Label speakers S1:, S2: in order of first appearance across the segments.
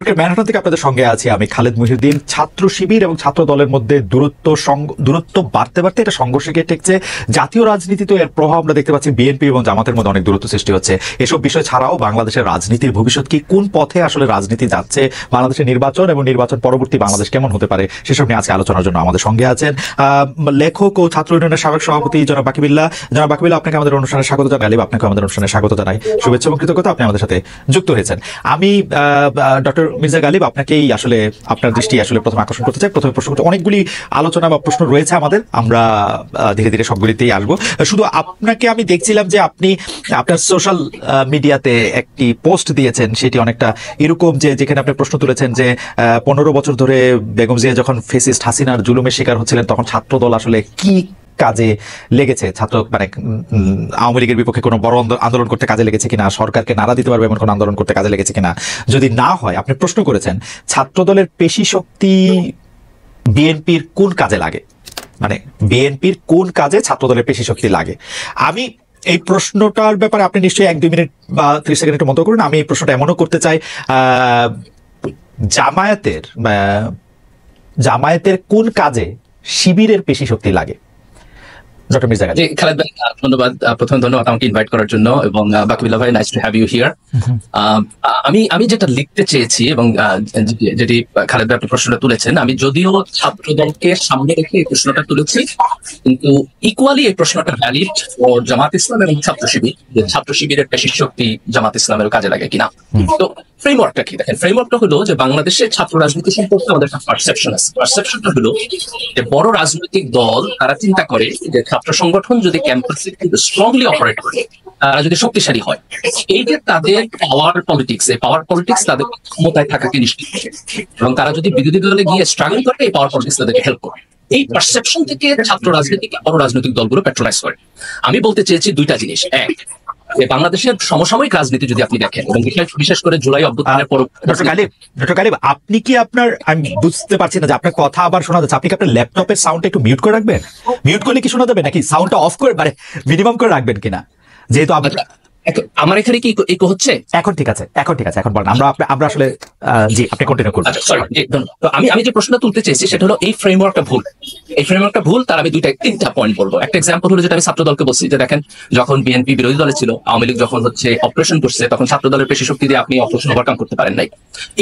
S1: Manhattan থেকে আপনাদের সঙ্গে আছি আমি খালেদ মহিউদ্দিন। ছাত্র শিবির এবং ছাত্র দলের মধ্যে দূরত্ব বাড়তে বাড়তে এটা সংঘর্ষে গিয়ে ঠেকছে। জাতীয় রাজনীতিতে এর প্রভাব আমরা দেখতে পাচ্ছি। বিএনপি এবং জামাতের মধ্যে অনেক দূরত্ব সৃষ্টি হচ্ছে। এসব বিষয় ছাড়াও বাংলাদেশের রাজনীতির ভবিষ্যৎ কি, কোন পথে আসলে রাজনীতি যাচ্ছে, বাংলাদেশের নির্বাচন এবং নির্বাচন পরবর্তী বাংলাদেশ কেমন হতে পারে, সেসব নিয়ে আজকে আলোচনার জন্য আমাদের সঙ্গে আছেন লেখক ও ছাত্র ইউনিয়নের সাবেক সভাপতি জনাব বাকিবিল্লাহ। জনাব বাকিবিল্লাহ, আপনাকে আমাদের অনুষ্ঠানে স্বাগত জানাই। গালিব, আপনাকে আমাদের অনুষ্ঠানে স্বাগত জানাই। শুভেচ্ছা এবং কৃতজ্ঞতা, আপনি আমাদের সাথে যুক্ত হয়েছেন। আমি ডক্টর মির্জা গালিব, আপনাকেই আসলে আপনার দৃষ্টি আসলে প্রথমে আকর্ষণ করতে চাই। প্রথমে প্রশ্ন করতে অনেকগুলি আলোচনা বা প্রশ্ন রয়েছে আমাদের, আমরা ধীরে ধীরে সবগুলিতেই আসবো। শুধু আপনাকে আমি দেখছিলাম যে আপনি আপনার সোশ্যাল মিডিয়াতে একটি পোস্ট দিয়েছেন, সেটি অনেকটা এরকম যে যেখানে আপনি প্রশ্ন তুলেছেন যে 15 বছর ধরে বেগম জিয়া যখন ফেসিস্ট হাসিনার জুলুমের শিকার হচ্ছিলেন তখন ছাত্রদল আসলে কি কাজে লেগেছে, ছাত্র মানে আওয়ামী লীগের বিপক্ষে কোনো বড় আন্দোলন করতে কাজে লেগেছে কিনা, সরকারকে নাড়া দিতে পারবে এমন কোনো আন্দোলন করতে কাজে লেগেছে কিনা, যদি না হয় আপনি প্রশ্ন করেছেন ছাত্রদলের পেশি শক্তি বিএনপির কোন কাজে লাগে, মানে বিএনপির কোন কাজে ছাত্রদলের পেশি শক্তি লাগে। আমি এই প্রশ্নটার ব্যাপারে আপনি নিশ্চয়ই 1-2 মিনিট বা 30 সেকেন্ড একটু মতো করুন। আমি এই প্রশ্নটা এমনও করতে চাই, জামায়াতের কোন কাজে শিবিরের পেশি শক্তি লাগে। ডক্টর মির্জা গালিব।
S2: খালেদ ভাই, ধন্যবাদ। প্রথমে ধন্যবাদ আমাকে ইনভাইট করার জন্য, এবং বাকিবিল্লাহ ভাই, nice to have you here. আমি যেটা লিখতে চেয়েছি এবং যেটি খালেদ ভাই আপনি প্রশ্নটা তুলেছেন, আমি যদিও ছাত্রদলকে সামনে রেখে এই প্রশ্নটা তুলেছি, কিন্তু ইকুয়ালি এই প্রশ্নটা ভ্যালিড ও জামাত ইসলাম এবং ছাত্র শিবির, যে ছাত্র শিবিরের পেশি শক্তি জামাত ইসলামের কাজে লাগে কিনা। তো ফ্রেমওয়ার্কটা কি দেখেন, ফ্রেমওয়ার্কটা হলো যে বাংলাদেশের ছাত্র রাজনীতি সম্পর্কে আমাদের একটা পারসেপশন আছে। পারসেপশনটা হলো যে বড় রাজনৈতিক দল তারা চিন্তা করে যে ছাত্র সংগঠন যদি ক্যাম্পাসে কিন্তু স্ট্রংলি অপারেট করে, তারা যদি শক্তিশালী হয়, এই যে তাদের পাওয়ার পলিটিক্স, এই পাওয়ার পলিটিক্স তাদের ক্ষমতায় থাকাকে নিশ্চিত করে, এবং তারা যদি বিরোধী দলে গিয়ে স্ট্রাগল করে, এই পাওয়ার পলিটিক্স তাদেরকে হেল্প করে। এই পারসেপশন থেকে ছাত্র রাজনীতিকে বড় রাজনৈতিক দলগুলো প্যাট্রোনাইজ করে। আমি বলতে চেয়েছি দুইটা জিনিস। এক, বাংলাদেশের সমসাময়িক রাজনীতি যদি আপনি দেখেন, এবং বিশেষ করে জুলাই অভ্যুত্থানের পর।
S1: ডক্টর গালিব, আপনি কি আপনার, আমি বুঝতে পারছি না যে আপনার কথা আবার শোনা যাচ্ছে, আপনি কি আপনার ল্যাপটপের সাউন্ডটা একটু মিউট করে রাখবেন? মিউট করলে কি শোনা যাবে, নাকি সাউন্ডটা অফ করে মানে মিনিমাম করে রাখবেন কিনা? যেহেতু
S2: আমার এখানে কি ইকো হচ্ছে?
S1: এখন ঠিক আছে, এখন বলেন। আমরা আসলে জি, আপনি কন্টিনিউ করুন।
S2: তো আমি যে প্রশ্নটা তুলতে চেয়েছি সেটা হলো এই ফ্রেমওয়ার্কটা ভুল। এই ফ্রেমওয়ার্কটা ভুল, তার আমি 3টা পয়েন্ট বলবো। একটা এক্সাম্পল হলো যেটা আমি ছাত্র দলকে বলছি, যে দেখেন যখন বিএনপি বিরোধী দলে ছিল, আওয়ামী লীগ যখন অপারেশন করছে, তখন ছাত্র দলের পেশি শক্তি দিয়ে আপনি অপারেশন ওভারকাম করতে পারেন নাই।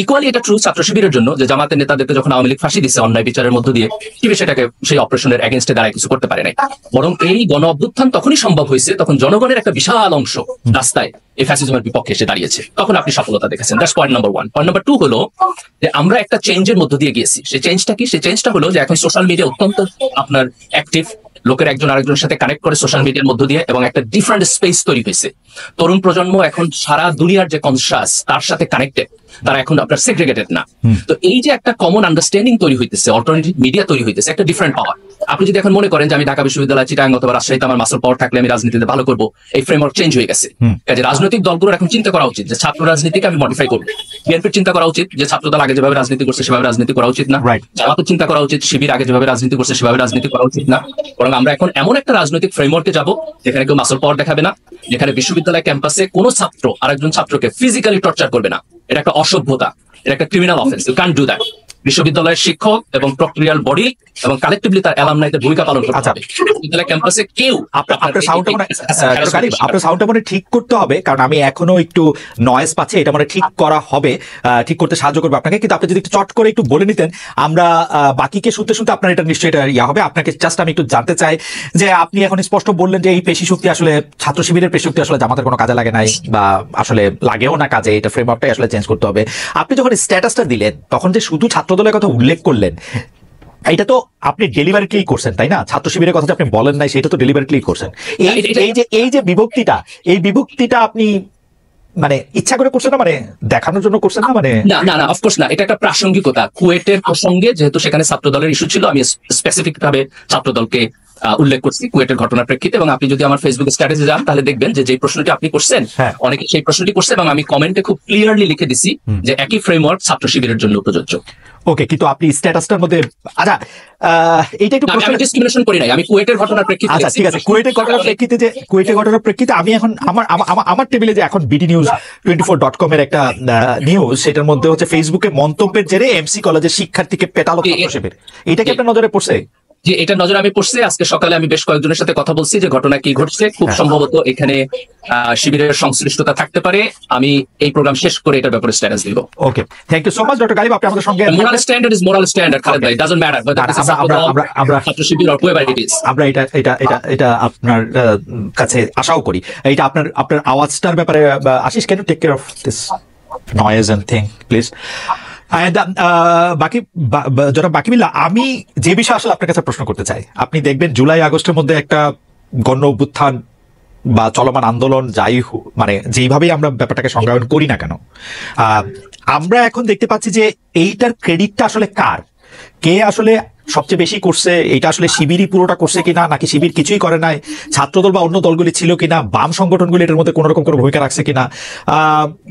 S2: ইকুয়ালি এটা ট্রু ছাত্র শিবিরের জন্য, যে জামাতের নেতাদেরকে যখন আওয়ামী লীগ ফাঁসি দিচ্ছে অন্যায় বিচারের মধ্য দিয়ে, শিবির সেটাকে সেই অপারেশনের এগেইনস্টে দাঁড়ায় কিছু করতে পারে নাই। বরং এই গণ অভ্যুত্থান তখনই সম্ভব হয়েছে তখন জনগণের একটা বিশাল অংশ রাস্তায় এই ফ্যাসিজমের বিপক্ষে এসে দাঁড়িয়েছে, তখন আপনি সফলতা দেখেছেন। That's point number 1। Point number 2 হলো যে আমরা একটা চেঞ্জের মধ্য দিয়ে গিয়েছি। সেই চেঞ্জটা কি? সেই চেঞ্জটা হলো যে এখন সোশ্যাল মিডিয়া অত্যন্ত আপনার অ্যাক্টিভ, লোকের একজন আরেকজনের সাথে কানেক্ট করে সোশ্যাল মিডিয়ার মধ্য দিয়ে, এবং একটা ডিফারেন্ট স্পেস তৈরি হয়েছে। তরুণ প্রজন্ম এখন সারা দুনিয়ার যে কনসাস তার সাথে কানেক্টেড, তারা এখন আপনার সেগ্রেগেটেড না। তো এই যে একটা কমন আন্ডারস্ট্যান্ডিং তৈরি হইতেছে, অল্টারনেটিভ মিডিয়া তৈরি হইতেছে, একটা ডিফারেন্ট পাওয়ার। আপনি যদি এখন মনে করেন যে আমি ঢাকা বিশ্ববিদ্যালয়, চিটাগাং অথবা রাজশাহীতে আমার মাসল পাওয়ার থাকলে আমি রাজনীতিতে ভালো করবো, এই ফ্রেমওয়ার্ক চেঞ্জ হয়ে গেছে। কাজে রাজনৈতিক দলগুলোর এখন চিন্তা করা উচিত যে ছাত্র রাজনীতিকে আমি মডিফাই করবো। বিএনপির চিন্তা করা উচিত যে ছাত্রদল আগে যেভাবে রাজনীতি করছে সেভাবে রাজনীতি করা উচিত না। জামাতের চিন্তা করা উচিত শিবির আগে যেভাবে রাজনীতি করছে সেভাবে রাজনীতি করা উচিত না। বরং আমরা এখন এমন একটা রাজনৈতিক ফ্রেমওয়ার্কে যাব যেখানে কেউ মাসল পাওয়ার দেখাবে না, যেখানে বিশ্ববিদ্যালয় ক্যাম্পাসে কোনো ছাত্র আরেকজন ছাত্রকে ফিজিক্যালি টর্চার করবে না। এটা একটা অসভ্যতা, এটা একটা criminal offence. You can't do that. বিশ্ববিদ্যালয়ের শিক্ষক এবং প্রক্রিয়াল বডি এবং কালেক্টিভলি তার অ্যালামনাইদের ভূমিকা পালন করতে হবে। বিশ্ববিদ্যালয় ক্যাম্পাসে কেউ
S1: আপনার সাউন্ডটা মানে ঠিক করতে হবে, কারণ আমি এখনো একটু নয়েজ পাচ্ছি। এটা মানে ঠিক করা হবে, ঠিক করতে সাহায্য করবে আপনাকে। কিন্তু আপনি যদি একটু চট করে একটু বলে নিতেন, আমরা বাকিকে শুনতে শুনতে আপনার এটা নিশ্চয়ই এটা ইয়া হবে। আপনাকে জাস্ট আমি একটু জানতে চাই যে আপনি এখন স্পষ্ট বললেন যে এই পেশি শক্তি আসলে ছাত্র শিবিরের পেশি শক্তি আসলে জামাতের কোনো কাজে লাগে নাই, বা আসলে লাগেও না কাজে, এটা ফ্রেমওয়ার্কটাই আসলে চেঞ্জ করতে হবে। আপনি যখন স্ট্যাটাসটা দিলেন তখন যে শুধু ছাত্র দলের কথা উল্লেখ করলেন, এটা তো আপনি ডেলিভারিটলি করছেন, তাই না? ছাত্র শিবিরের কথা আপনি বলেন নাই, সেটা তো ডেলিভারিটলি করছেন। এই যে বিভক্তিটা আপনি মানে ইচ্ছা করে করছেন না, মানে দেখানোর জন্য করছেন না? মানে
S2: না, অফকোর্স না। এটা একটা প্রাসঙ্গিকতা, কুয়েটের প্রসঙ্গে, যেহেতু সেখানে ছাত্র দলের ইস্যু ছিল, আমি স্পেসিফিক ভাবে ছাত্র দলকে উল্লেখ করছি কুয়েটের ঘটনার প্রেক্ষিতে। এবং আপনি যদি আমার ফেসবুক স্ট্যাটাসে যান তাহলে দেখবেন যে প্রশ্নটি আপনি করছেন, অনেকে সেই প্রশ্নটি করছে, এবং আমি কমেন্টে খুব ক্লিয়ারলি লিখে দিছি যে একই ফ্রেমওয়ার্ক ছাত্র শিবিরের জন্য প্রযোজ্য।
S1: ওকে, কিন্তু আপনি স্ট্যাটাসটার মধ্যে আচ্ছা এইটা একটু
S2: আমি ডিসক্রিমিনেশন করি নাই, আমি কুয়েটের ঘটনার প্রেক্ষিতে।
S1: আচ্ছা ঠিক আছে, কুয়েটের ঘটনার প্রেক্ষিতে আমি এখন আমার টেবিলে যে এখন বিডি নিউজ 24.com এর একটা নিউজ, সেটার মধ্যে হচ্ছে ফেসবুকে মন্তব্যের জেরে এমসি কলেজের শিক্ষার্থীকে পেটালো ছাত্র শিবির, এটা কি আপনার নজরে পড়ছে?
S2: যে এটা নজরে আমি পড়ছে, আজকে সকালে আমি বেশ কয়েকজনের সাথে কথা বলছি যে ঘটনা কি ঘটছে, খুব সম্ভবত এখানে শিবিরের সংশ্লিষ্টতা থাকতে পারে। আমি এই প্রোগ্রাম শেষ করে এটার ব্যাপারে স্ট্যাটাস দিব।
S1: Okay, thank you so much doctor Galib, আপনি আমাদের সঙ্গে।
S2: Moral standard is moral standard Khaled ভাই, ডাজন্ট ম্যাটার আমরা Chhatra Shibir or whoever it is.
S1: আমরা এটা আপনার কাছে আশাও করি। এটা আপনার আওয়াজটার ব্যাপারে Ashish, can you take care of this noise and thing please? বাকি মিল্লা, আমি যে বিষয়ে আসলে আপনার কাছে প্রশ্ন করতে চাই, আপনি দেখবেন জুলাই আগস্টের মধ্যে একটা গণ অভ্যুত্থান বা চলমান আন্দোলন যাই মানে যেইভাবেই আমরা ব্যাপারটাকে সংজ্ঞায়ন করি না কেন, আমরা এখন দেখতে পাচ্ছি যে এইটার ক্রেডিটটা আসলে কার, কে আসলে সবচেয়ে বেশি করছে, এটা আসলে শিবিরই পুরোটা করছে কিনা, নাকি শিবির কিছুই করে নাই, ছাত্রদল বা অন্য দলগুলি ছিল কিনা, বাম সংগঠনগুলি এটার মধ্যে কোন রকম কোনো ভূমিকা রাখছে কিনা।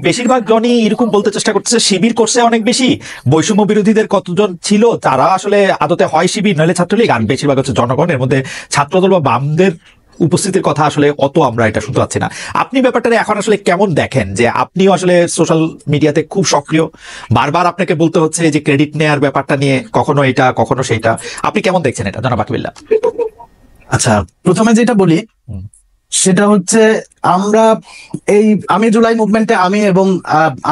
S1: বেশিরভাগ জনই এরকম বলতে চেষ্টা করছে শিবির করছে অনেক বেশি, বৈষম্য বিরোধীদের কতজন ছিল তারা আসলে আদতে হয় শিবির নইলে ছাত্রলীগ, আর বেশিরভাগ হচ্ছে জনগণের মধ্যে ছাত্রদল বা বামদের উপস্থিতির কথা আসলে অত আমরা এটা শুনতে পাচ্ছি না। আপনি ব্যাপারটা এখন আসলে কেমন দেখেন, যে আপনিও আসলে সোশ্যাল মিডিয়াতে খুব সক্রিয়, বারবার আপনাকে বলতে হচ্ছে যে ক্রেডিট নেয়ার ব্যাপারটা নিয়ে, কখনো এটা কখনো সেটা, আপনি কেমন দেখছেন এটা জনাব আকিবুল্লাহ?
S3: আচ্ছা, প্রথমে যেটা বলি সেটা হচ্ছে আমি জুলাই মুভমেন্টে আমি এবং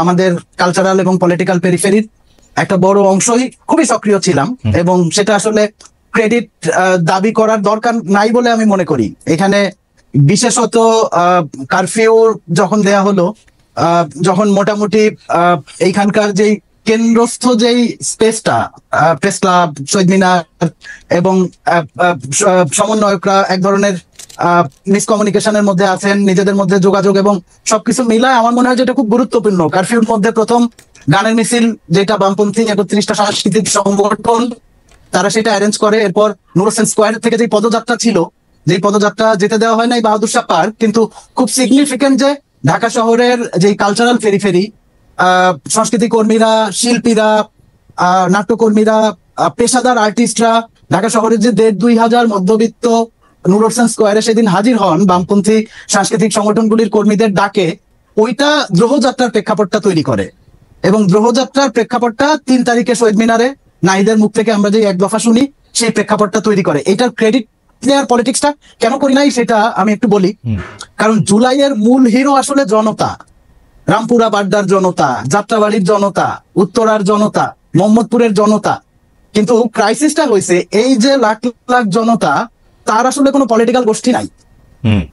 S3: আমাদের কালচারাল এবং পলিটিক্যাল পেরিফেরির একটা বড় অংশই খুবই সক্রিয় ছিলাম, এবং সেটা আসলে ক্রেডিট দাবি করার দরকার নাই বলে আমি মনে করি। এখানে বিশেষত কারফিউ যখন দেয়া হলো, যখন মোটামুটি এইখানকার যেই কেন্দ্রস্থ যেই স্পেসটা, প্রেস ক্লাব, শহীদ মিনার এবং সমন্বয়করা এক ধরনের মিসকমিউনিকেশনের মধ্যে আছেন, নিজেদের মধ্যে যোগাযোগ এবং সবকিছু মিলায় আমার মনে হয় যেটা খুব গুরুত্বপূর্ণ। কারফিউর মধ্যে প্রথম গানের মিছিল, যেটা বামপন্থী 31টা সাংস্কৃতিক সংগঠন তারা সেটা অ্যারেঞ্জ করে, এরপর নূর হোসেন স্কোয়ার থেকে যে পদযাত্রা ছিল, যে পদযাত্রা যেতে দেওয়া হয় নাই বাহাদুর শাহ পার্ক, কিন্তু খুব সিগনিফিকেন্ট যে ঢাকা শহরের যে কালচারাল পেরিফেরি, সংস্কৃতি কর্মীরা, শিল্পীরা, নাট্যকর্মীরা, পেশাদার আর্টিস্টরা, ঢাকা শহরের যে 1,500-2,000 মধ্যবিত্ত নূর হোসেন স্কোয়ারে সেদিন হাজির হন বামপন্থী সাংস্কৃতিক সংগঠনগুলির কর্মীদের ডাকে, ওইটা দ্রোহযাত্রার প্রেক্ষাপটটা তৈরি করে। এবং দ্রোহযাত্রার প্রেক্ষাপটটা 3 তারিখে শহীদ মিনারে নাহিদের মুখ থেকে আমরা যে এক দফা শুনি, সেই প্রেক্ষাপটটা তৈরি করে। এটার ক্রেডিট নেয়ার পলিটিক্সটা কেন করি নাই সেটা আমি একটু বলি। কারণ জুলাইয়ের মূল হিরো আসলে জনতা, রামপুরা বাড্ডার জনতা, যাত্রাবাড়ির জনতা, উত্তরার জনতা, মোহাম্মদপুরের জনতা। কিন্তু ক্রাইসিসটা হয়েছে এই যে লাখ লাখ জনতা, তার আসলে কোনো পলিটিক্যাল গোষ্ঠী নাই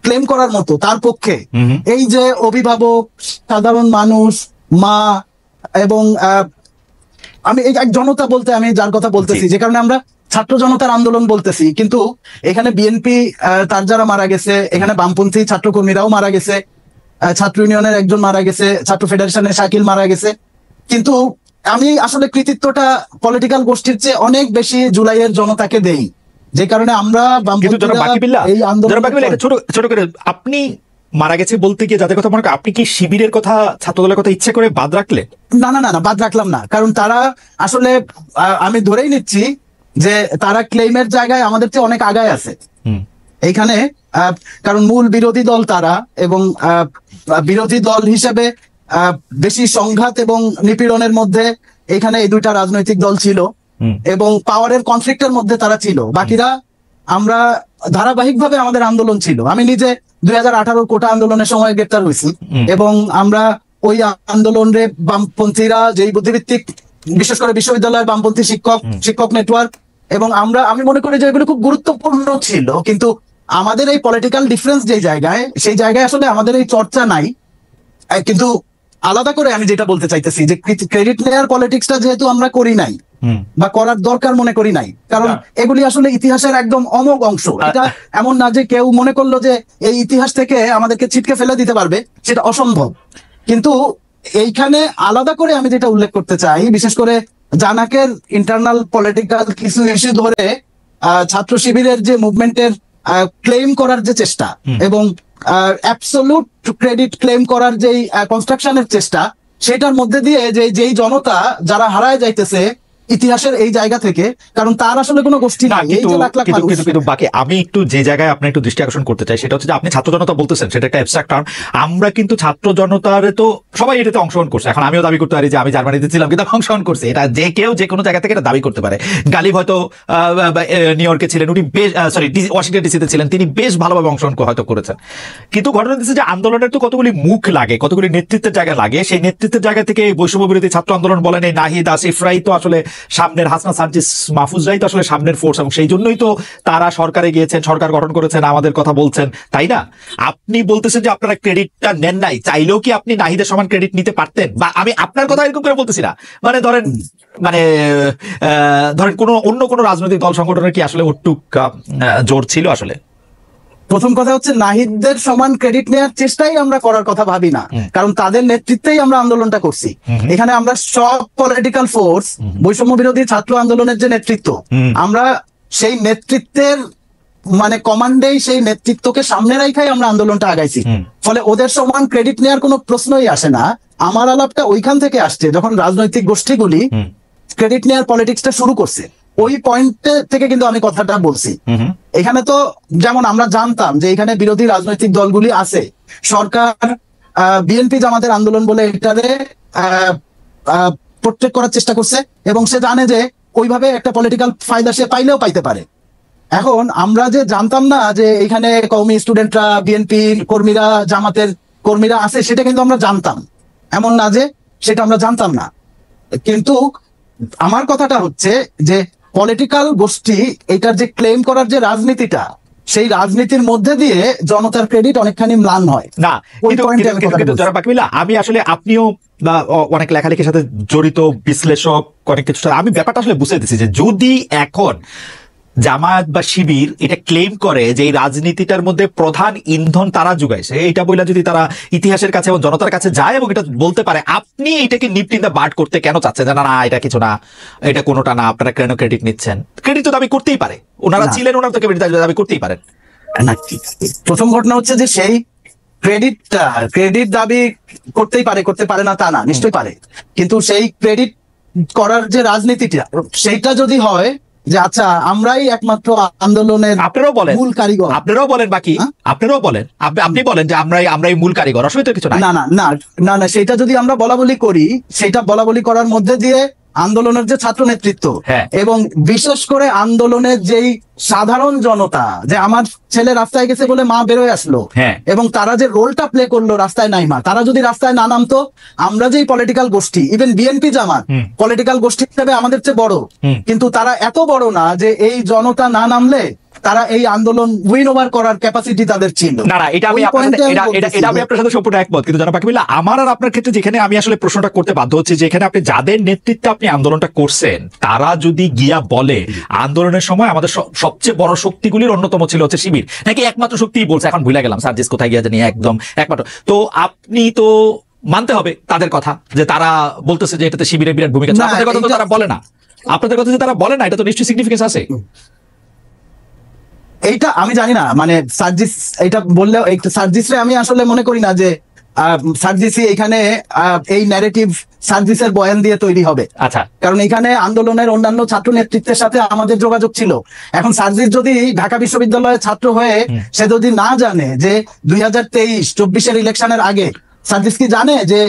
S3: ক্লেম করার মতো তার পক্ষে। এই যে অভিভাবক, সাধারণ মানুষ, মা এবং আমি এই এক জনতা বলতে আমি যার কথা বলতেছি, যে কারণে আমরা ছাত্র জনতার আন্দোলন বলতেছি, কিন্তু এখানে বিএনপি তার যারা মারা গেছে, এখানে বামপন্থী ছাত্র কর্মীরাও মারা গেছে, ছাত্র ইউনিয়নের একজন মারা গেছে, ছাত্র ফেডারেশনের শাকিল মারা গেছে। কিন্তু আমি আসলে কৃতিত্বটা পলিটিক্যাল গোষ্ঠীর চেয়ে অনেক বেশি জুলাইয়ের জনতাকে দেই, যে কারণে আমরা এই আন্দোলন
S1: ছোট করে আপনি মারা গেছে বলতে গিয়ে যাদের কথা মনে করেন, আপনি কি শিবিরের কথা, ছাত্রদলের কথা ইচ্ছে করে বাদ রাখলে?
S3: না না না না, বাদ রাখলাম না। কারণ তারা আসলে আমি ধরেই নিচ্ছি যে তারা ক্লেইমের জায়গায় আমাদের চেয়ে অনেক আগায় আছে এইখানে। কারণ মূল বিরোধী দল তারা, এবং বিরোধী দল হিসেবে বেশি সংঘাত এবং নিপীড়নের মধ্যে এখানে এই দুইটা রাজনৈতিক দল ছিল, এবং পাওয়ারের কনফ্লিক্টের মধ্যে তারা ছিল। বাকিরা আমরা ধারাবাহিকভাবে আমাদের আন্দোলন ছিল। আমি নিজে 2018 কোটা আন্দোলনের সময় গ্রেপ্তার হয়েছি, এবং আমরা ওই আন্দোলনে বামপন্থীরা যেই বুদ্ধিভিত্তিক, বিশেষ করে বিশ্ববিদ্যালয়ের বামপন্থী শিক্ষক নেটওয়ার্ক, এবং আমি মনে করি যে এগুলো খুব গুরুত্বপূর্ণ ছিল। কিন্তু আমাদের এই পলিটিক্যাল ডিফারেন্স যে জায়গায়, সেই জায়গায় আসলে আমাদের এই চর্চা নাই। কিন্তু আলাদা করে আমি যেটা বলতে চাইতেছি যে ক্রেডিট নেয়ার পলিটিক্সটা যেহেতু আমরা করি নাই বা করার দরকার মনে করি নাই, কারণ এগুলি আসলে ইতিহাসের একদম অমোঘ অংশ। এটা এমন না যে কেউ মনে করলো যে এই ইতিহাস থেকে আমাদেরকে ছিটকে ফেলে দিতে পারবে, সেটা অসম্ভব। কিন্তু এইখানে আলাদা করে আমি যেটা উল্লেখ করতে চাই, বিশেষ করে জানাকের ইন্টারনাল পলিটিক্যাল কিছু ইস্যু ধরে ছাত্র শিবিরের যে মুভমেন্টের ক্লেম করার যে চেষ্টা এবং অ্যাবসলিউট ক্রেডিট ক্লেম করার যেই কনস্ট্রাকশনের চেষ্টা, সেটার মধ্যে দিয়ে যেই জনতা যারা হারায় যাইতেছে, ইতিহাসের এই জায়গা থেকে, কারণ তার আসলে কোনো গোষ্ঠী
S1: না,
S3: নাই। এই
S1: কিন্তু
S3: যে লাখ লাখ
S1: কিন্তু
S3: মানুষ।
S1: কিন্তু কিন্তু বাকি আমি একটু যে জায়গায় আপনি একটু দৃষ্টি আকর্ষণ করতে চাই সেটা হচ্ছে যে আপনি ছাত্র জনতা বলতেছেন, সেটা একটা অ্যাবস্ট্রাক্ট টার্ম। আমরা কিন্তু ছাত্র জনতার তো সবাই এটাতে অংশগ্রহণ করছে। এখন আমিও দাবি করতে পারি যে আমি জার্মানিতে ছিলাম কিন্তু আমি অংশগ্রহণ করছি, এটা যে কেউ যে কোনো জায়গা থেকে এটা দাবি করতে পারে। গালিব হয়তো নিউ ইয়র্কে ছিলেন, উনি বেশ ওয়াশিংটন ডিসিতে ছিলেন, তিনি বেশ ভালোভাবে অংশগ্রহণ হয়তো করেছেন। কিন্তু ঘটনা হচ্ছে যে আন্দোলনের তো কতগুলি মুখ লাগে, কতগুলি নেতৃত্বের জায়গা লাগে। সেই নেতৃত্বের জায়গা থেকে বৈষম্য বিরোধী ছাত্র আন্দোলন বলেন, এই নাহিদ আসিফরাই তো আসলে সামনের, হাসনা সার্জিস মাহফুজরাই তো আসলে সামনের ফোর্স, এবং সেই জন্যই তো তারা সরকারে গিয়েছেন, সরকার গঠন করেছেন, আমাদের কথা বলছেন, তাই না? আপনি বলতেছেন যে আপনারা ক্রেডিটটা নেন নাই, চাইলেও কি আপনি নাহিদের সমান ক্রেডিট নিতে পারতেন? বা আমি আপনার কথা এরকম করে বলতেছি না, মানে ধরেন কোনো অন্য কোনো রাজনৈতিক দল সংগঠনের কি আসলে ওটুক জোর ছিল আসলে?
S3: প্রথম কথা হচ্ছে নাহিদদের সমান ক্রেডিট নেওয়ার চেষ্টাই আমরা করার কথা ভাবি না, কারণ তাদের নেতৃত্বেই আমরা আন্দোলনটা করছি। এখানে আমরা সব পলিটিক্যাল ফোর্স, বৈষম্য বিরোধী ছাত্র আন্দোলনের যে নেতৃত্ব, আমরা সেই নেতৃত্বের মানে কমান্ডেই সেই নেতৃত্বকে সামনে রাখাই আমরা আন্দোলনটা আগাইছি। ফলে ওদের সমান ক্রেডিট নেওয়ার কোনো প্রশ্নই আসে না। আমার আলাপটা ওইখান থেকে আসছে, যখন রাজনৈতিক গোষ্ঠীগুলি ক্রেডিট নেওয়ার পলিটিক্সটা শুরু করছে, ওই পয়েন্ট থেকে কিন্তু আমি কথাটা বলছি। এখানে তো যেমন আমরা জানতাম যে এখানে বিরোধী রাজনৈতিক দলগুলি আছে, সরকার বিএনপি জামাতের আন্দোলন বলে এটারে প্রোটেক্ট করার চেষ্টা করছে, এবং সে জানে যে ওইভাবে একটা পলিটিক্যাল ফায়দা সে পাইলেও পাইতে পারে। এখন আমরা যে জানতাম না যে এখানে কওমি স্টুডেন্টরা, বিএনপি কর্মীরা, জামাতের কর্মীরা আছে, সেটা কিন্তু আমরা জানতাম, এমন না যে সেটা আমরা জানতাম না। কিন্তু আমার কথাটা হচ্ছে যে পলিটিক্যাল গোষ্ঠী এটার যে ক্লেম করার যে রাজনীতিটা, সেই রাজনীতির মধ্যে দিয়ে জনতার ক্রেডিট অনেকখানি ম্লান হয়
S1: না। আমি আসলে, আপনিও অনেক লেখালেখির সাথে জড়িত, বিশ্লেষক, অনেক কিছু, আমি ব্যাপারটা আসলে বুঝে দিচ্ছি যে যদি এখন জামায়াত বা শিবির এটা ক্লেম করে যে এই রাজনীতিটার মধ্যে প্রধান ইন্ধন তারা যোগাইছে, এটা বলে যদি তারা ইতিহাসের কাছে এবং জনতার কাছে যায় এবং এটা বলতে পারে, আপনি এটাকে নিপট ইন দ্য বার্ড করতে কেন চাচ্ছেন? যে না এটা কিছু না, এটা কোনোটা না, আপনারা কেন ক্রেডিট নিচ্ছেন? ক্রেডিট তো দাবি করতেই পারে, ওনারা ছিলেন, ওনারা তো দাবি করতেই পারেন।
S3: প্রথম ঘটনা হচ্ছে যে সেই ক্রেডিট দাবি করতেই পারে, করতে পারে না তা না, নিশ্চয়ই পারে। কিন্তু সেই ক্রেডিট করার যে রাজনীতিটা, সেইটা যদি হয় যে আচ্ছা আমরাই একমাত্র আন্দোলনের মূল কারিগর,
S1: আপনারাও বলেন, বাকি আপনারাও বলেন, আপনি বলেন যে আমরাই মূল কারিগর, অসুবিধা কিছু
S3: না না না না না সেটা যদি আমরা বলাবলি করি, সেটা বলাবলি করার মধ্যে দিয়ে আন্দোলনের যে ছাত্র নেতৃত্ব এবং বিশেষ করে আন্দোলনের যেই সাধারণ জনতা, যে আমার ছেলে রাস্তায় গেছে বলে মা বেরোয় আসলো, এবং তারা যে রোলটা প্লে করলো রাস্তায় নাই মা, তারা যদি রাস্তায় না নামতো, আমরা যেই পলিটিক্যাল গোষ্ঠী, ইভেন বিএনপি জামাত পলিটিক্যাল গোষ্ঠী হিসেবে আমাদের চেয়ে বড়, কিন্তু তারা এত বড় না যে এই জনতা না নামলে তারা এই আন্দোলন উইন ওভার করার ক্যাপাসিটি তাদের ছিল
S1: না। এটা আমি আপনার সাথে সম্পূর্ণ একমত, কিন্তু জনাব পাকিবুল্লাহ, আমার আর আপনার ক্ষেত্রে যেখানে আমি আসলে প্রশ্নটা করতে বাধ্য হচ্ছি, যেখানে আপনি যাদের নেতৃত্বে আপনি আন্দোলনটা করছেন, তারা যদি গিয়া বলে আন্দোলনের সময় আমাদের সবচেয়ে বড় শক্তিগুলির অন্যতম ছিল হচ্ছে শিবির, নাকি একমাত্র শক্তিই বলছে, এখন ভুলে গেলাম সার্জিস কোথায় গিয়া জানি, একদম একমাত্র, তো আপনি তো মানতে হবে তাদের কথা যে তারা বলতেছে যে এটাতে শিবিরের বিরাট ভূমিকা ছিল। আপনাদের কথা তো তারা বলে না, আপনাদের কথা যে তারা বলে না, এটা তো নিশ্চয়ই সিগনিফিকেন্স আছে।
S3: এইটা আমি জানি না, মানে সার্জিস এটা বললেও, সার্জিসরে আমি আসলে মনে করি না যে সার্জিসই এখানে এই ন্যারেটিভ সার্জিসের বয়ান দিয়ে তৈরি হবে।
S1: আচ্ছা, কারণ
S3: এখানে আন্দোলনের অন্যান্য ছাত্র নেতৃত্বের সাথে আমাদের যোগাযোগ ছিল। এখন সার্জিস যদি ঢাকা বিশ্ববিদ্যালয়ের ছাত্র হয়ে সে যদি না জানে যে 2023-24 ইলেকশনের আগে সার্জিস কি জানে যে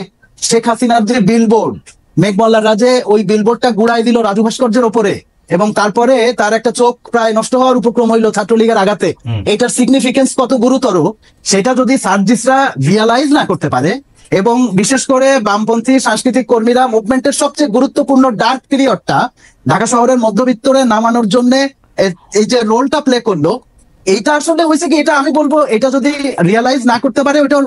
S3: শেখ হাসিনার যে বিলবোর্ড, মেঘমল্লার রাজে ওই বিলবোর্ডটা গুড়াই দিল রাজু ভাস্কর্যের ওপরে, এবং তারপরে তার একটা চোখ প্রায় নষ্ট হওয়ার উপক্রম হইল ছাত্রলীগের আঘাতে, এটার সিগনিফিকেন্স কত গুরুতর সেটা যদি সার্জিসরা রিয়ালাইজ না করতে পারে, এবং বিশেষ করে বামপন্থী সাংস্কৃতিক কর্মীরা মুভমেন্টের সবচেয়ে গুরুত্বপূর্ণ ডার্ক পিরিয়ডটা ঢাকা শহরের মধ্যবিত্তরে নামানোর জন্য এই যে রোলটা প্লে করলো, এইটা আসলে হয়েছে কি, এটা আমি বলবো, এটা যদি রিয়ালাইজ না করতে পারে, ওটা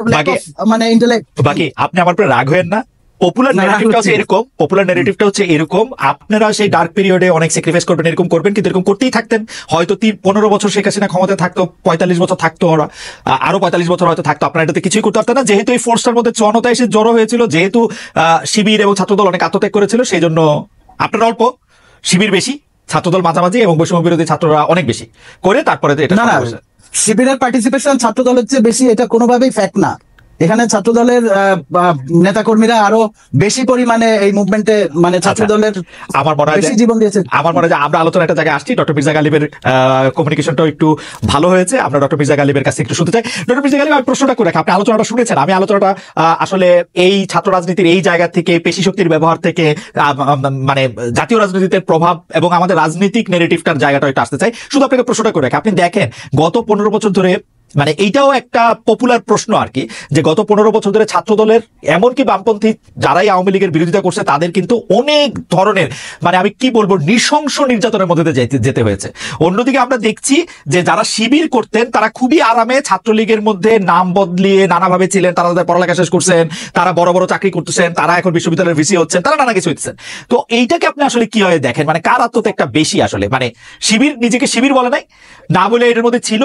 S3: মানে ইন্টেলেক্ট।
S1: বাকি আপনি আমার উপরে রাগ হয়েন না, পপুলার ন্যারেটিভটা হচ্ছে এরকম, আপনারা সেই ডার্ক পিরিয়ডে অনেক স্যাক্রিফাইস করবেন, এরকম করবেন, কিন্তু এরকম করতেই থাকতেন। হয়তো 15 বছর শেখ হাসিনা ক্ষমতায় থাকতো, 45 বছর থাকতো ওরা, আরো 45 বছর হয়তো থাকতো, আপনারা এটাতে কিছুই করতে পারতেন না, যেহেতু এই ফোর্সটার মধ্যে জনতা এসে জড়ো হয়েছিল, যেহেতু শিবির এবং ছাত্রদল অনেক আত্মত্যাগ করেছিল, সেই জন্য আপনারা অল্প, শিবির বেশি, ছাত্রদল মাঝামাঝি, এবং বৈষম্য বিরোধী ছাত্ররা অনেক বেশি করে, তারপরে এটা
S3: শিবিরের পার্টিসিপেশন ছাত্রদলের চেয়ে বেশি, এটা কোনোভাবেই ফ্যাক্ট না। এখানে ছাত্রদলের নেতাকর্মীরা আরো বেশি পরিমাণে এই মুভমেন্টে মানে ছাত্রদলের
S1: আমার মনে হয়
S3: বেশি জীবন দিয়েছে।
S1: আমার মনে হয় যে আমরা আলোচনা একটা জায়গায় আসছি, ডক্টর মির্জা গালিবের কমিউনিকেশনটাও একটু ভালো হয়েছে, আমরা ডক্টর মির্জা গালিবের কাছে একটু শুনতে চাই। ডক্টর মির্জা গালিব, আমি প্রশ্নটা করে রাখি, আপনি আলোচনাটা শুনেছেন, আমি আলোচনাটা আসলে এই ছাত্র রাজনীতির এই জায়গা থেকে, পেশি শক্তির ব্যবহার থেকে, মানে জাতীয় রাজনীতিতে প্রভাব এবং আমাদের রাজনৈতিক নেগেটিভটার জায়গাটা একটু আসতে চাই। শুধু আপনাকে প্রশ্নটা করে রাখি, আপনি দেখেন গত 15 বছর ধরে, মানে এইটাও একটা পপুলার প্রশ্ন আর কি, যে গত 15 বছর ধরে ছাত্রদলের এমনকি বামপন্থী যারাই আওয়ামী লীগের বিরোধিতা করছে তাদের কিন্তু অনেক ধরনের, মানে আমি কি বলবো, নৃশংস নির্যাতনের মধ্যে যেতে হয়েছে। অন্যদিকে আমরা দেখছি যে যারা শিবির করতেন তারা খুবই আরামে ছাত্রলীগের মধ্যে নাম বদলিয়ে নানাভাবে ছিলেন, তারা তাদের পড়ালেখা শেষ করছেন, তারা বড় বড় চাকরি করতেছেন, তারা এখন বিশ্ববিদ্যালয়ের ভিসি হচ্ছেন, তারা নানা কিছু হচ্ছেন। তো এইটাকে আপনি আসলে কিভাবে দেখেন, মানে কার আত্মত্যাগটা বেশি আসলে, মানে শিবির নিজেকে শিবির বলে নাই, না বলে এটার মধ্যে ছিল,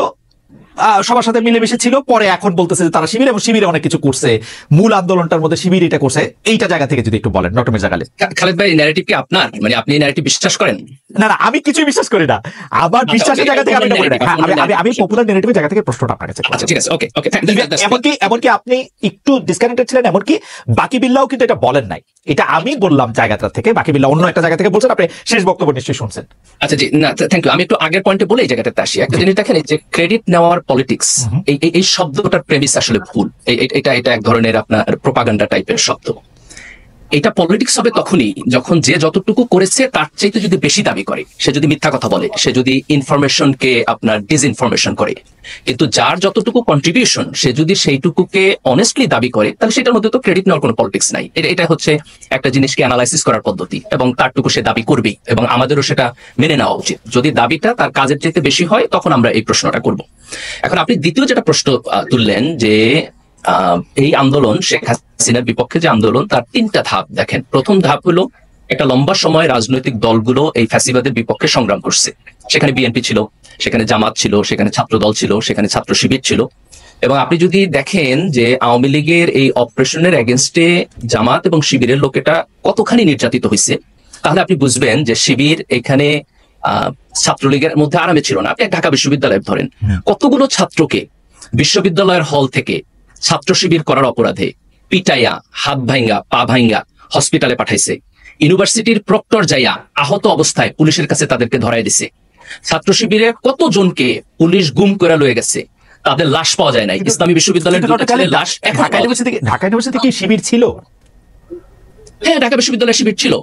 S1: সবার সাথে মিলেমিশে ছিল, পরে এখন বলতেছে যে তারা শিবির এবং শিবিরে অনেক কিছু করছে, মূল আন্দোলনটার মধ্যে শিবির এটা করছে, এইটা জায়গা থেকে যদি একটু বলেন ডক্টর মির্জা গালিব।
S2: খালেদ ভাই, ন্যারেটিভ কি আপনার, মানে আপনি ন্যারেটিভ বিশ্বাস করেন?
S1: না না, আমি কিছুই বিশ্বাস করি না, আমার বিশ্বাসের জায়গা থেকে আমি আমি পপুলার ন্যারেটিভের জায়গা থেকে প্রশ্নটা আপনার কাছে।
S2: আচ্ছা ঠিক আছে, ওকে ওকে।
S1: এমনকি আপনি একটু ডিসকানেক্টেড ছিলেন, এমনকি বাকি বিল্লাও কিন্তু এটা বলেন নাই, এটা আমি বললাম জায়গাটা থেকে, বাকি বিল্লাহ অন্য একটা জায়গা থেকে বলছেন, আপনি শেষ বক্তব্য নিশ্চয়ই শুনছেন।
S2: আচ্ছা জি, না থ্যাংক ইউ। আমি একটু আগের পয়েন্টে বলে এই জায়গাটাতে আসি। একটা জিনিস দেখেন, যে ক্রেডিট নেওয়ার পলিটিক্স, এই শব্দটার প্রেমিস আসলে ভুল। এটা এক ধরনের আপনার প্রোপাগান্ডা টাইপের শব্দ। এটা পলিটিক্স হবে তখনই যখন যে যতটুকু করেছে তার চাইতে যদি বেশি দাবি করে, সে যদি মিথ্যা কথা বলে, সে যদি ইনফরমেশনকে আপনার ডিসইনফরমেশন করে। কিন্তু যার যতটুকু কন্ট্রিবিউশন, সে যদি সেইটুকুকে অনেস্টলি দাবি করে, তাহলে সেটার মধ্যে তো ক্রেডিট নেওয়ার কোনো পলিটিক্স নাই। এটা হচ্ছে একটা জিনিসকে অ্যানালাইসিস করার পদ্ধতি, এবং তারটুকু সে দাবি করবেই, এবং আমাদেরও সেটা মেনে নেওয়া উচিত। যদি দাবিটা তার কাজের চাইতে বেশি হয়, তখন আমরা এই প্রশ্নটা করব। এখন আপনি দ্বিতীয় যেটা প্রশ্ন তুললেন, যে এই আন্দোলন, শেখ হাসিনার বিপক্ষে যে আন্দোলন, তার 3টা ধাপ দেখেন। প্রথম ধাপ হলো, একটা লম্বা সময় রাজনৈতিক দলগুলো এই ফ্যাসিবাদের বিপক্ষে সংগ্রাম করছে। সেখানে বিএনপি ছিল, সেখানে জামাত ছিল, সেখানে ছাত্র দল ছিল, সেখানে ছাত্র শিবির ছিল। এবং আপনি যদি দেখেন যে আওয়ামী লীগের এই অপারেশনের এগেনস্টে জামাত এবং শিবিরের লোকেটা কতখানি নির্যাতিত হয়েছে, তাহলে আপনি বুঝবেন যে শিবির এখানে ছাত্রলীগের মধ্যে আরামে ছিল না। আপনি ঢাকা বিশ্ববিদ্যালয় ধরেন, কতগুলো ছাত্রকে বিশ্ববিদ্যালয়ের হল থেকে ছাত্র শিবির করার অপরাধে পিটাইয়া, হাত ভাঙ্গা, পা ভাঙ্গা হসপিটালে পাঠাইছে। ইউনিভার্সিটির প্রক্টর যাইয়া আহত অবস্থায় পুলিশের কাছে তাদেরকে ধরাই দিছে। ছাত্র শিবিরের কতজনকে পুলিশ গুম করে লয়ে গেছে, তাদের লাশ পাওয়া যায় নাই। ইসলামী বিশ্ববিদ্যালয়ের লাশ
S1: ঢাকা ইউনিভার্সিটি কি শিবির ছিল?
S2: হ্যাঁ, ঢাকা বিশ্ববিদ্যালয়ে শিবির ছিল।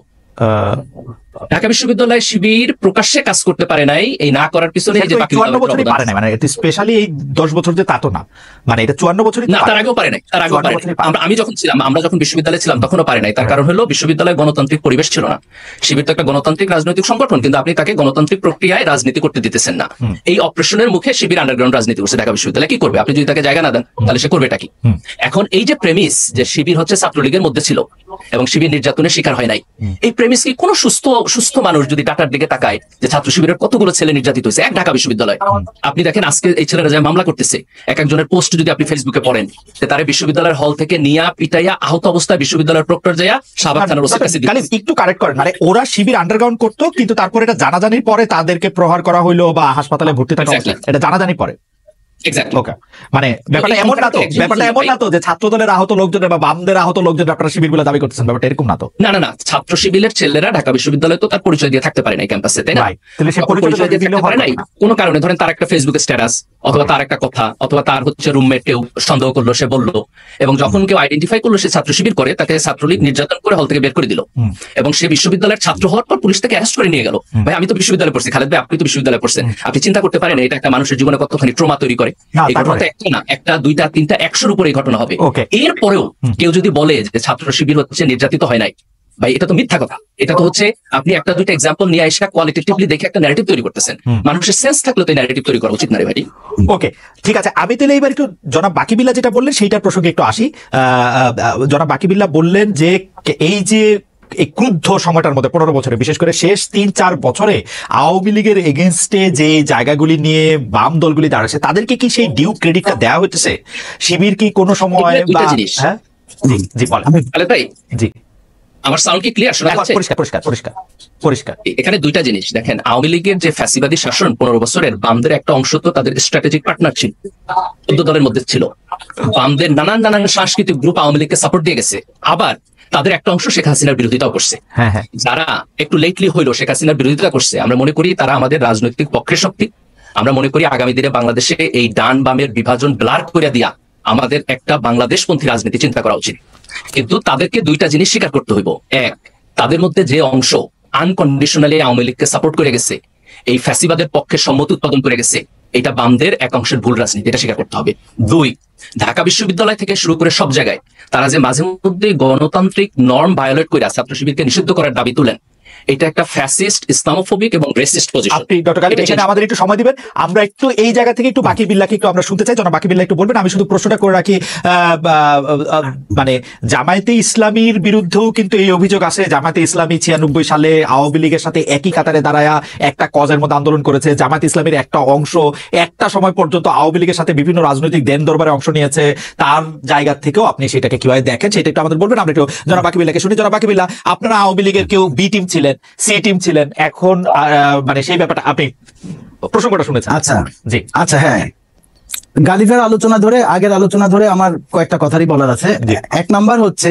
S2: ঢাকা বিশ্ববিদ্যালয় শিবির প্রকাশ্যে কাজ করতে পারে নাই, এই না করার পিছনে এই যে বাকি
S1: 54 বছরই পারে নাই, মানে এটা স্পেশালি এই 10 বছর যে তা তো না, মানে এটা 54 বছরই
S2: না, তার আগেও পারে নাই, তার আগেও পারে নাই। আমি যখন ছিলাম, আমরা যখন বিশ্ববিদ্যালয়ে ছিলাম তখনও পারে নাই। তার কারণ হলো বিশ্ববিদ্যালয়ে গণতান্ত্রিক পরিবেশ ছিল না। শিবির তো একটা গণতান্ত্রিক রাজনৈতিক সংগঠন, কিন্তু আপনি তাকে গণতান্ত্রিক প্রক্রিয়ায় রাজনীতি করতে দিতেছেন না। এই অপারেশনের মুখে শিবির আন্ডারগ্রাউন্ড রাজনীতি করছে ঢাকা বিশ্ববিদ্যালয়ে। কি করবে? আপনি যদি তাকে জায়গা না দেন, তাহলে সে করবেটা কি? এখন এই যে প্রেমিস, যে শিবির হচ্ছে ছাত্রলীগের মধ্যে ছিল এবং শিবির নির্যাতনের শিকার হয় নাই, এই প্রেমিস কি কোনো সুস্থ মানুষ যদি ডাটার দিকে তাকায় যে ছাত্র শিবিরের কতগুলো ছেলে নির্যাতিত হয়েছে এক ঢাকা বিশ্ববিদ্যালয়, আপনি দেখেন আজকে এই ছেলেরা যা মামলা করতেছে, এক একজনের পোস্ট যদি আপনি ফেসবুকে পড়েন, যে তারা বিশ্ববিদ্যালয়ের হল থেকে নিয়া পিটাইয়া আহত অবস্থায় বিশ্ববিদ্যালয়ের প্রক্টর যাইয়া শাহবাগ থানার ওসির কাছে দিচ্ছে।
S1: একটু কারেক্ট করেন, মানে ওরা শিবির আন্ডারগ্রাউন্ড করতো, কিন্তু তারপর এটা জানাজানির পরে তাদেরকে প্রহার করা হইলো বা হাসপাতালে ভর্তি থাকা, এটা জানাজানির পরে। মানে ব্যাপারটা এমন না তো যে ছাত্র দলের আহত লোকজনের বা বামদের আহত লোকজন আপনারা শিবির বলে দাবি করতেছেন, ব্যাপারটা এরকম না তো।
S2: না, ছাত্র শিবিরের ছেলেরা ঢাকা বিশ্ববিদ্যালয়ে তো তার পরিচয় দিয়ে থাকতে পারে নাই ক্যাম্পাসে, তাই না? পরিচয় দিয়ে থাকতে পারে নাই কোনো কারণে, ধরেন তার একটা ফেসবুক স্ট্যাটাস অথবা তার একটা কথা অথবা তার হচ্ছে রুমমেট কেউ সন্দেহ করলো, সে বললো, এবং যখন কেউ আইডেন্টিফাই করলো সে ছাত্র শিবির করে, তাকে ছাত্রলীগ নির্যাতন করে হল থেকে বের করে দিল, এবং সে বিশ্ববিদ্যালয়ের ছাত্র হওয়ার পর পুলিশ থেকে অ্যারেস্ট করে নিয়ে গেল। ভাই, আমি তো বিশ্ববিদ্যালয়ে পড়ছি, খালেদ ভাই আপনি তো বিশ্ববিদ্যালয়ে পড়ছেন, আপনি চিন্তা করতে পারেন এটা একটা মানুষের জীবনে কতখানি ট্রমা তৈরি করে। এই ঘটনাটা একটা না, একটা, দুইটা, তিনটা, 100-র উপরে এই ঘটনা হবে। এরপরেও কেউ যদি বলে যে ছাত্র শিবির হচ্ছে নির্যাতিত হয় নাই, ভাই এটা তো মিথ্যা কথা। এটা তো হচ্ছে আপনি একটা দুইটা এক্সাম্পল নিয়ে এসে কোয়ালিটেটিভলি দেখে একটা ন্যারেটিভ তৈরি করতেছেন। মানুষের সেন্স থাকলে তো ন্যারেটিভ তৈরি করা উচিত না রে ভাই।
S1: ওকে, ঠিক আছে, আমি তাহলে এবার একটু জনাব বাকিবিল্লাহ যেটা বললেন সেইটার প্রসঙ্গে একটু আসি। জনাব বাকিবিল্লাহ বললেন যে এই যে এই ক্রুদ্ধ সময়টার মধ্যে 15 বছরে, বিশেষ করে শেষ 3-4 বছরে আওয়ামী লীগের এগেনস্টে যে জায়গাগুলি নিয়ে বাম দলগুলি দাঁড়াচ্ছে, তাদেরকে কি সেই ডিউ ক্রেডিটটা দেওয়া হচ্ছে? শিবির কি কোনো সময়
S2: জিনিস,
S1: হ্যাঁ জি বলেন।
S2: জি আমার সাউন্ড কি ক্লিয়ার শোনা যাচ্ছে?
S1: পরিষ্কার পরিষ্কার পরিষ্কার পরিষ্কার।
S2: এখানে দুইটা জিনিস দেখেন, আওয়ামী লীগের যে ফ্যাসিবাদী শাসন 15 বছরের, বামদের একটা অংশ তো তাদের স্ট্র্যাটেজিক পার্টনার ছিল, 14 দলের মধ্যে ছিল। বামদের নানান নানান সাংস্কৃতিক গ্রুপ আওয়ামী লীগকে সাপোর্ট দিয়ে গেছে, আবার তাদের একটা অংশ শেখ হাসিনার বিরোধিতাও করছে।
S1: হ্যাঁ হ্যাঁ,
S2: যারা একটু লেটলি হইলো শেখ হাসিনার বিরোধিতা করছে, আমরা মনে করি তারা আমাদের রাজনৈতিক পক্ষের শক্তি। আমরা মনে করি আগামী দিনে বাংলাদেশে এই ডান বামের বিভাজন ব্লার করে দিয়া আমাদের একটা বাংলাদেশপন্থী রাজনীতি চিন্তা করা উচিত। কিন্তু তাদেরকে দুইটা জিনিস স্বীকার করতে হইব। এক, তাদের মধ্যে যে অংশ আনকন্ডিশনালি আওয়ামী লীগকে সাপোর্ট করে গেছে, এই ফ্যাসিবাদের পক্ষে সম্মতি উৎপাদন করে গেছে, এটা বামদের এক অংশের ভুল রাজনীতি, এটা স্বীকার করতে হবে। দুই, ঢাকা বিশ্ববিদ্যালয় থেকে শুরু করে সব জায়গায় তারা যে মাঝে মধ্যে গণতান্ত্রিক নর্ম ভায়োলেট করে ছাত্র শিবিরকে নিষিদ্ধ করার দাবি তুলেন, এটা একটা ফ্যাসিস্ট, ইসলামোফোবিক এবং রেসিস্ট পজিশন।
S1: আপনি ডক্টর গালিব এখানে আমাদের একটু সময় দিবেন, আমরা একটু এই জায়গা থেকে একটু বাকি বিল্লাহকে একটু আমরা শুনতে চাই। জনাব বাকি বিল্লাহ একটু বলবেন। আমি শুধু প্রশ্নটা করে রাখি, মানে জামায়াতে ইসলামীর বিরুদ্ধেও কিন্তু এই অভিযোগ আছে, জামায়াতে ইসলামী 96 সালে আওয়ামী লীগের সাথে একই কাতারে দাঁড়ায়া একটা কজের মধ্যে আন্দোলন করেছে। জামায়াতে ইসলামীর একটা অংশ একটা সময় পর্যন্ত আওয়ামী লীগের সাথে বিভিন্ন রাজনৈতিক দেন দরবারে অংশ নিয়েছে। তার জায়গা থেকেও আপনি সেটাকে কিভাবে দেখেন সেটা একটু আমাদের বলবেন। আমরা একটু জনাব বাকি বিল্লাহকে শুনি। জনাব বাকি বিল্লাহ, আপনারা আওয়ামী লীগের কেউ বি টিম ছিলেন, সি টিম ছিলেন, এখন মানে সেই ব্যাপারটা আপনি প্রসঙ্গটা শুনেছেন?
S3: আচ্ছা
S1: জি
S3: আচ্ছা, হ্যাঁ, গালিবের আলোচনা ধরে, আগের আলোচনা ধরে আমার কয়েকটা কথারই বলার আছে। এক নাম্বার হচ্ছে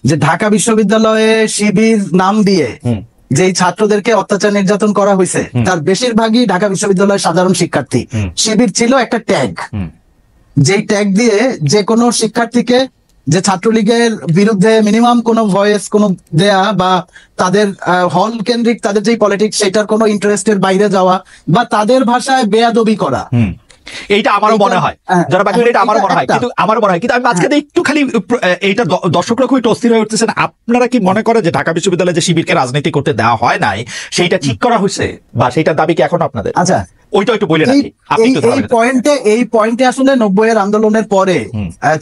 S3: যে ঢাকা বিশ্ববিদ্যালয়ে শিবির নাম দিয়ে যেই ছাত্রদেরকে অত্যাচার নির্যাতন করা হয়েছে তার বেশিরভাগই ঢাকা বিশ্ববিদ্যালয়ের সাধারণ শিক্ষার্থী। শিবির ছিল একটা ট্যাগ, যেই ট্যাগ দিয়ে যে কোনো শিক্ষার্থীকে যে ছাত্রলীগের বিরুদ্ধে মিনিমাম কোনো ভয়েস কোনো দেয়া বা তাদের হল কেন্দ্রিক তাদের যে পলিটিক্স সেটার কোনো ইন্টারেস্টের বাইরে যাওয়া বা তাদের ভাষায় বেয়াদবি করা,
S1: এইটা আমারও মনে হয়, যারা বাকি এটা আমারও মনে হয়, কিন্তু আমারও মনে হয়, কিন্তু আমি আজকে একটু খালি এইটা দর্শকরা খুব একটু অস্থির হয়ে উঠতেছেন। আপনারা কি মনে করেন যে ঢাকা বিশ্ববিদ্যালয়ে যে শিবিরকে রাজনীতি করতে দেওয়া হয় নাই সেইটা ঠিক করা হয়েছে, বা সেইটার দাবি কি এখন আপনাদের?
S3: আচ্ছা,
S1: ওইটা একটু বলে রাখি।
S3: এই পয়েন্টে আসলে 90-এর আন্দোলনের পরে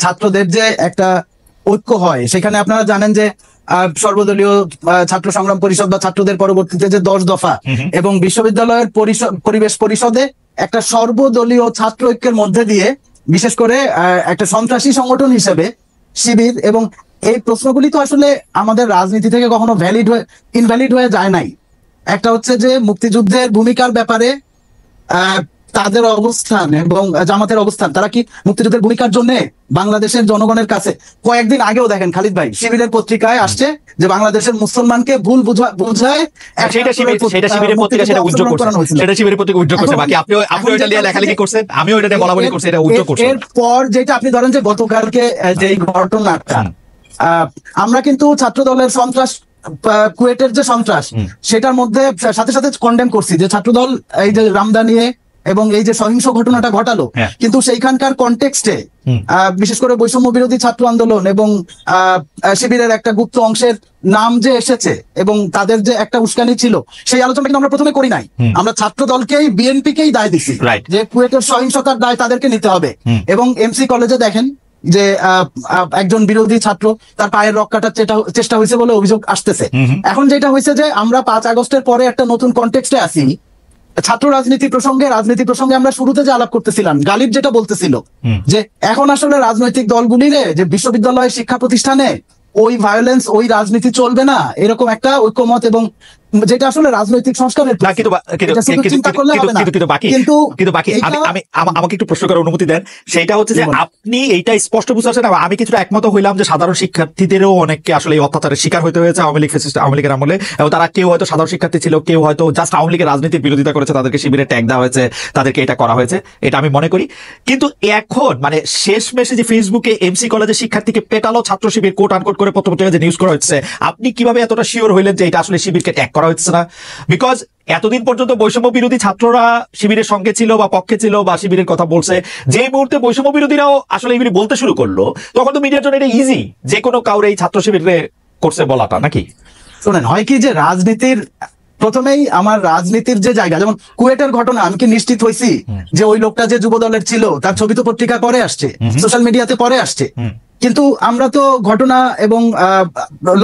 S3: ছাত্রদের যে একটা ঐক্য হয়, সেখানে আপনারা জানেন যে সর্বদলীয় ছাত্র সংগ্রাম পরিষদ বা ছাত্রদের পরবর্তীতে যে 10 দফা এবং বিশ্ববিদ্যালয়ের পরিবেশ পরিষদে একটা সর্বদলীয় ছাত্র ঐক্যের মধ্যে দিয়ে বিশেষ করে একটা সন্ত্রাসী সংগঠন হিসেবে শিবির, এবং এই প্রশ্নগুলি তো আসলে আমাদের রাজনীতি থেকে কখনো ইনভ্যালিড হয়ে যায় নাই। একটা হচ্ছে যে মুক্তিযুদ্ধের ভূমিকার ব্যাপারে তাদের অবস্থান এবং জামাতের অবস্থান, তারা কি মুক্তিযুদ্ধের ভূমিকার জন্য বাংলাদেশের জনগণের কাছে কয়েকদিন আগেও দেখেন খালিদ ভাই শিবিরের পত্রিকায় আসছে যে বাংলাদেশের মুসলমানকে ভুল বুঝায়
S1: সেটা শিবিরের পত্রিকা সেটা উদ্যোগ করছে, সেটা শিবিরের পত্রিকা উদ্যোগ করছে। বাকি আপনি ওইটা নিয়ে লেখালেখি করছেন, আমি ওইটা নিয়ে বলাবলি করছি, এটা উদ্যোগ করছে।
S3: এরপর যেটা আপনি ধরেন যে গতকালকে যে ঘটনাটা, আমরা কিন্তু ছাত্র দলের সন্ত্রাস, কুয়েটের যে সন্ত্রাস সেটার মধ্যে সাথে সাথে কন্ডেম করছি যে ছাত্রদল এই যে রামদা নিয়ে এবং এই যে সহিংস ঘটনাটা ঘটালো, কিন্তু সেইখানকার কনটেক্সটে বিশেষ করে বৈষম্য বিরোধী ছাত্র আন্দোলন এবং শিবিরের একটা গুপ্ত অংশের নাম যে এসেছে এবং তাদের যে একটা উস্কানি ছিল, সেই আলোচনা কিন্তু আমরা প্রথমে করি নাই। আমরা ছাত্র দলকেই বিএনপিকেই দায় দিছি যে কুয়েটের সহিংসতার দায় তাদেরকে নিতে হবে। এবং এমসি কলেজে দেখেন যে একজন বিরোধী ছাত্র তার পায়ের রক কাটার চেষ্টা হয়েছে বলে অভিযোগ আসতেছে। এখন যেটা হয়েছে যে আমরা 5 আগস্টের পরে একটা নতুন কনটেক্সটে আসি, ছাত্র রাজনীতি প্রসঙ্গে আমরা শুরুতে যে আলাপ করতেছিলাম, গালিব যেটা বলতেছিল যে এখন আসলে রাজনৈতিক দলগুলির যে বিশ্ববিদ্যালয় শিক্ষা প্রতিষ্ঠানে ওই ভায়োলেন্স, ওই রাজনীতি চলবে না, এরকম একটা ঐক্যমত, এবং যেটা আসলে রাজনৈতিক সংস্কারের
S1: আমাকে একটু প্রশ্ন করার অনুমতি দেন। সেটা হচ্ছে যে আপনি এইটা স্পষ্ট বুঝতে পারছেন, আমি কিছুটা একমত হইলাম যে সাধারণ শিক্ষার্থীদেরও অনেককে আসলে এই অত্যাচারের শিকার হতে হয়েছে আওয়ামী লীগের আমলে, এবং তারা কেউ হয়তো সাধারণ শিক্ষার্থী ছিল, কেউ হয়তো জাস্ট আওয়ামী লীগের রাজনীতির বিরোধিতা করেছে, তাদেরকে শিবিরে ট্যাগ দেওয়া হয়েছে, তাদেরকে এটা করা হয়েছে, এটা আমি মনে করি। কিন্তু এখন মানে শেষমেশে যে ফেসবুকে এমসি কলেজের শিক্ষার্থীকে পেটালো ছাত্র শিবির কোট আনকোট করে পত্রপত্রিকায় যে নিউজ করা হচ্ছে, আপনি কিভাবে এতটা শিওর হইলেন যে এটা আসলে শিবিরকে ট্যাগ করা হচ্ছে না? বিকজ এতদিন পর্যন্ত বৈষম্য বিরোধী ছাত্ররা শিবিরের সঙ্গে ছিল বা পক্ষে ছিল বা শিবিরের কথা বলছে, যে মুহূর্তে বৈষম্য বিরোধীরাও আসলে এগুলি বলতে শুরু করলো, তখন তো মিডিয়ার জন্য এটা ইজি যে কোনো কাউরে এই ছাত্র শিবিরে করছে বলাটা, নাকি?
S3: শোনেন, হয় কি যে রাজনীতির প্রথমেই আমার রাজনীতির যে জায়গা, যেমন কুয়েটের ঘটনা, আমি কি নিশ্চিত হয়েছি যে ওই লোকটা যে যুব দলের ছিল তার ছবি তো পত্রিকা পরে আসছে, সোশ্যাল মিডিয়াতে পরে আসছে, কিন্তু আমরা তো ঘটনা এবং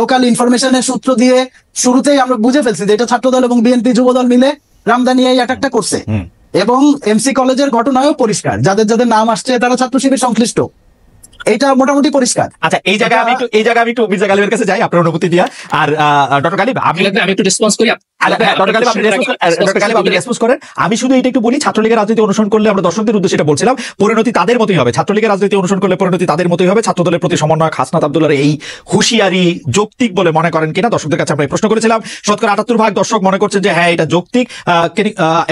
S3: লোকাল ইনফরমেশনের সূত্র দিয়ে শুরুতেই আমরা বুঝে ফেলছি যে এটা ছাত্রদল এবং বিএনপি যুবদল মিলে রামদানি এই অ্যাটাকটা করছে। এবং এমসি কলেজের ঘটনায়ও পরিষ্কার, যাদের যাদের নাম আসছে তারা ছাত্র শিবির সংশ্লিষ্ট। এটা মোটামুটি পরিষ্কার।
S1: আচ্ছা, এই জায়গায় আমি একটু মির্জা গালিবের কাছে যাই আপনার অনুমতি দিয়া। আর ডক্টর গালিব, আমি
S2: একটু রেসপন্স করি।
S1: ডক্টর গালিব আপনি রেসপন্স করেন। আমি শুধু এটা একটু বলি, ছাত্রলীগের রাজনীতি অনুসরণ করলে, আমরা দর্শকদের উদ্দেশ্যে এটা বলছিলাম, পরিণতি তাদের মতোই হবে। ছাত্রলীগের রাজনীতি অনুসরণ করলে পরিণতি তাদের মতোই হবে। ছাত্রদলের প্রতি সমন্বয়ক হাসনাত আব্দুল্লাহর এই হুঁশিয়ারি যৌক্তিক বলে মনে করেন কিনা দর্শকদের কাছে আমরা প্রশ্ন করেছিলাম। শতকরা 78% দর্শক মনে করছেন যে হ্যাঁ এটা যৌক্তিক,